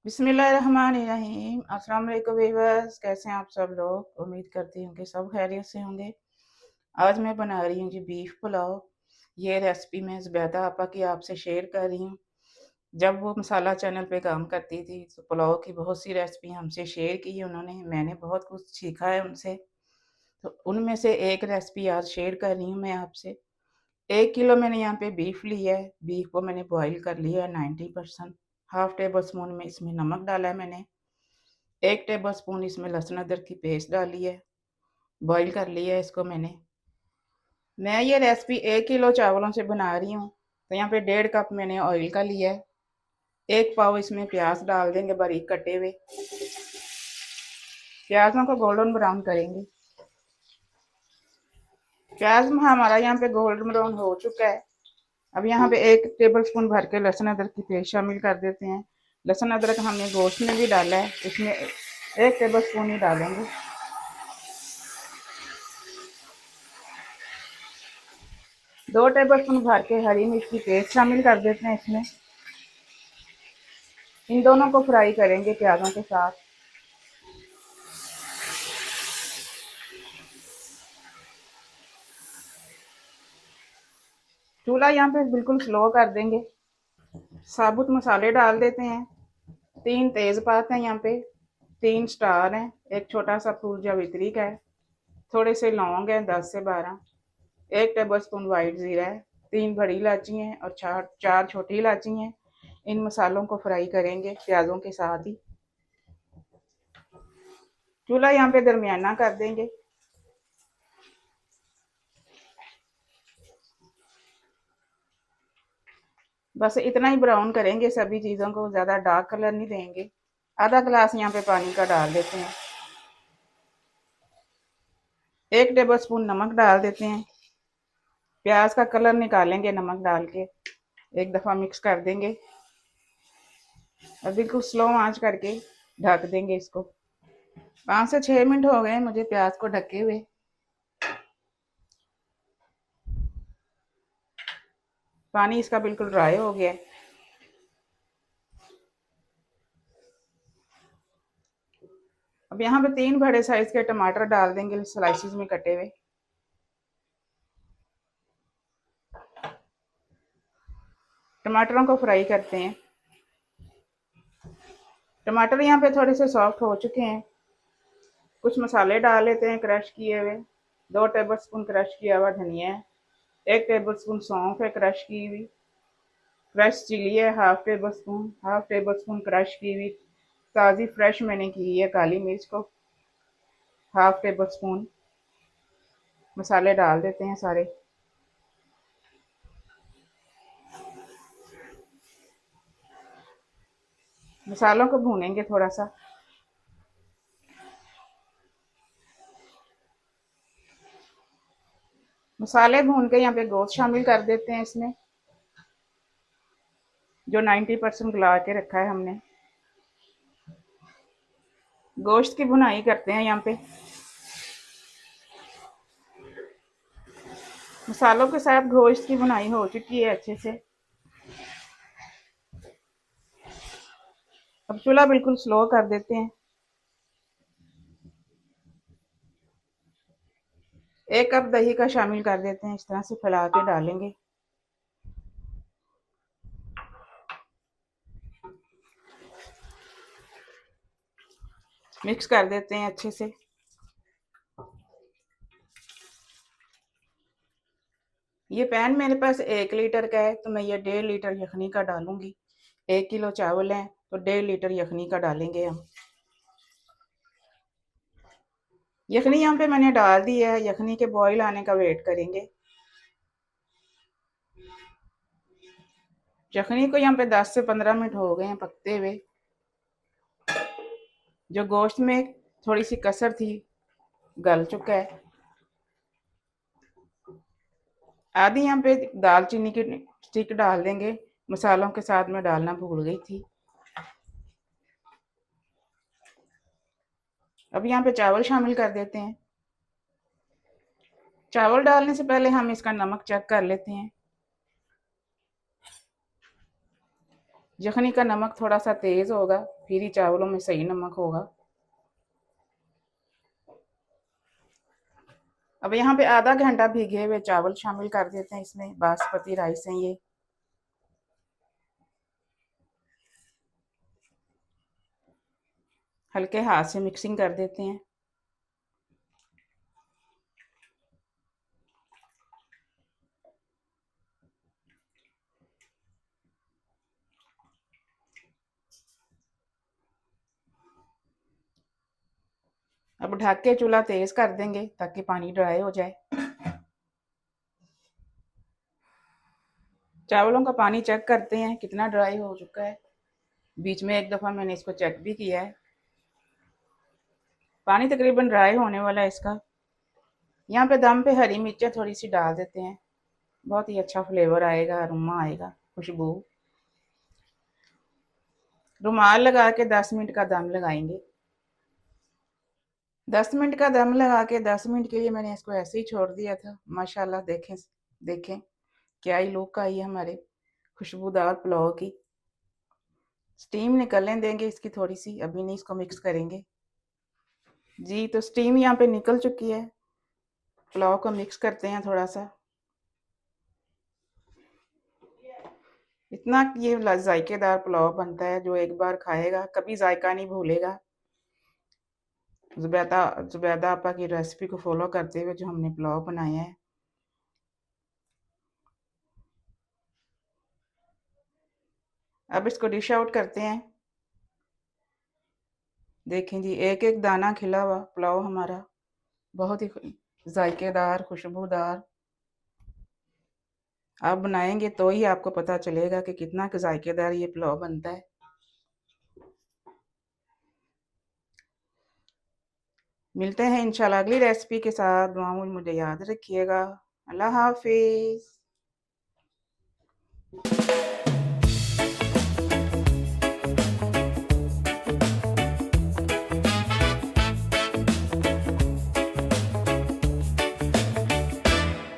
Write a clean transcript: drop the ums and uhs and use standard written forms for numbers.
बिस्मिल्लाहिर्रहमानिर्रहीम। अस्सलाम वालेकुम व्यूअर्स, कैसे हैं आप सब लोग। उम्मीद करती हूँ कि सब खैरियत से होंगे। आज मैं बना रही हूँ जी बीफ पुलाव। ये रेसिपी मैं ज़ुबैदा आपा की आपसे शेयर कर रही हूँ। जब वो मसाला चैनल पे काम करती थी तो पुलाव की बहुत सी रेसिपी हमसे शेयर की है उन्होंने, मैंने बहुत कुछ सीखा है उनसे। तो उनमें से एक रेसिपी आज शेयर कर रही हूँ मैं आपसे। 1 किलो मैंने यहाँ पे बीफ लिया है। बीफ को मैंने बॉईल कर लिया है 90%। हाफ टेबल स्पून में इसमें नमक डाला है मैंने। 1 टेबल स्पून इसमें लहसुन अदरक की पेस्ट डाली है। बॉईल कर लिया है इसको मैंने। मैं ये रेसिपी 1 किलो चावलों से बना रही हूँ, तो यहाँ पे 1.5 कप मैंने ऑयल का लिया है। 1 पाव इसमें प्याज डाल देंगे बारीक कटे हुए। प्याजों को गोल्डन ब्राउन करेंगे। प्याज हमारा यहाँ पे गोल्डन ब्राउन हो चुका है। अब यहाँ पे 1 टेबल स्पून भर के लहसुन अदरक की पेस्ट शामिल कर देते हैं। लहसुन अदरक हमने गोश्त में भी डाला है, इसमें 1 टेबल स्पून ही डालेंगे। 2 टेबल स्पून भर के हरी मिर्च की पेस्ट शामिल कर देते हैं इसमें। इन दोनों को फ्राई करेंगे प्याजों के साथ। चूल्हा यहाँ पे बिल्कुल स्लो कर देंगे। साबुत मसाले डाल देते हैं। 3 तेज़पात हैं यहाँ पे, 3 स्टार हैं, एक छोटा सा फूल जावित्री का है, थोड़े से लौंग हैं 10 से 12, 1 टेबल स्पून वाइट ज़ीरा है, 3 बड़ी इलायची हैं और 4 छोटी इलायची हैं। इन मसालों को फ्राई करेंगे प्याज़ों के साथ ही। चूल्हा यहाँ पे दरमियाना कर देंगे। बस इतना ही ब्राउन करेंगे सभी चीज़ों को, ज़्यादा डार्क कलर नहीं देंगे। आधा गिलास यहाँ पे पानी का डाल देते हैं। 1 टेबल स्पून नमक डाल देते हैं। प्याज का कलर निकालेंगे नमक डाल के, एक दफ़ा मिक्स कर देंगे और बिल्कुल स्लो आंच करके ढक देंगे इसको। 5 से 6 मिनट हो गए मुझे प्याज को ढके हुए। पानी इसका बिल्कुल ड्राई हो गया है। अब यहाँ पे 3 बड़े साइज के टमाटर डाल देंगे स्लाइसिस में कटे हुए। टमाटरों को फ्राई करते हैं। टमाटर यहाँ पे थोड़े से सॉफ्ट हो चुके हैं। कुछ मसाले डाल लेते हैं क्रश किए हुए। 2 टेबल स्पून क्रश किया हुआ धनिया है, 1 टेबल स्पून सौंफ है क्रश की हुई, फ्रेश चिली है हाफ टेबल स्पून क्रश की हुई ताज़ी फ्रेश मैंने की है काली मिर्च को हाफ टेबल स्पून। मसाले डाल देते हैं सारे। मसालों को भूनेंगे थोड़ा सा। मसाले भून के यहाँ पे गोश्त शामिल कर देते हैं इसमें, जो 90% गला के रखा है हमने। गोश्त की भुनाई करते हैं यहाँ पे। मसालों के साथ गोश्त की भुनाई हो चुकी है अच्छे से। अब चूल्हा बिल्कुल स्लो कर देते हैं। 1 कप दही का शामिल कर देते हैं, इस तरह से फैला के डालेंगे। मिक्स कर देते हैं अच्छे से। ये पैन मेरे पास 1 लीटर का है, तो मैं ये 1.5 लीटर यखनी का डालूंगी। 1 किलो चावल हैं तो 1.5 लीटर यखनी का डालेंगे हम। यखनी यहाँ पे मैंने डाल दी है। यखनी के बॉईल आने का वेट करेंगे। यखनी को यहाँ पे 10 से 15 मिनट हो गए हैं पकते हुए। जो गोश्त में थोड़ी सी कसर थी गल चुका है। आधी यहाँ पे दालचीनी की स्टिक डाल देंगे, मसालों के साथ में डालना भूल गई थी। अब यहाँ पे चावल शामिल कर देते हैं। चावल डालने से पहले हम इसका नमक चेक कर लेते हैं। यखनी का नमक थोड़ा सा तेज़ होगा, फिर ही चावलों में सही नमक होगा। अब यहाँ पे आधा घंटा भीगे हुए चावल शामिल कर देते हैं इसमें, बासमती राइस है ये। हल्के हाथ से मिक्सिंग कर देते हैं। अब ढक के चूल्हा तेज़ कर देंगे ताकि पानी ड्राई हो जाए। चावलों का पानी चेक करते हैं कितना ड्राई हो चुका है। बीच में एक दफ़ा मैंने इसको चेक भी किया है। पानी तकरीबन ड्राई होने वाला है इसका। यहाँ पे दम पे हरी मिर्चें थोड़ी सी डाल देते हैं, बहुत ही अच्छा फ्लेवर आएगा, अरोमा आएगा, खुशबू। रुमाल लगा के 10 मिनट का दम लगाएंगे। 10 मिनट का दम लगा के 10 मिनट के लिए मैंने इसको ऐसे ही छोड़ दिया था। माशाल्लाह देखें, देखें क्या ही लुक आई है हमारे खुशबूदार पुलाव की। स्टीम निकलने देंगे इसकी थोड़ी सी, अभी नहीं इसको मिक्स करेंगे। जी तो स्टीम यहाँ पे निकल चुकी है। पुलाव को मिक्स करते हैं थोड़ा सा। इतना ये जायकेदार पुलाव बनता है, जो एक बार खाएगा कभी जायका नहीं भूलेगा। जुबैदा जुबैदा आपा की रेसिपी को फॉलो करते हुए जो हमने पुलाव बनाया है। अब इसको डिश आउट करते हैं। देखें जी, एक एक दाना खिला हुआ पुलाव हमारा, बहुत ही जायकेदार, खुशबूदार। आप बनाएंगे तो ही आपको पता चलेगा कि कितना जायकेदार ये पुलाव बनता है। मिलते हैं इंशाल्लाह अगली रेसिपी के साथ। दुआओं में मुझे याद रखिएगा। अल्लाह हाफिज़।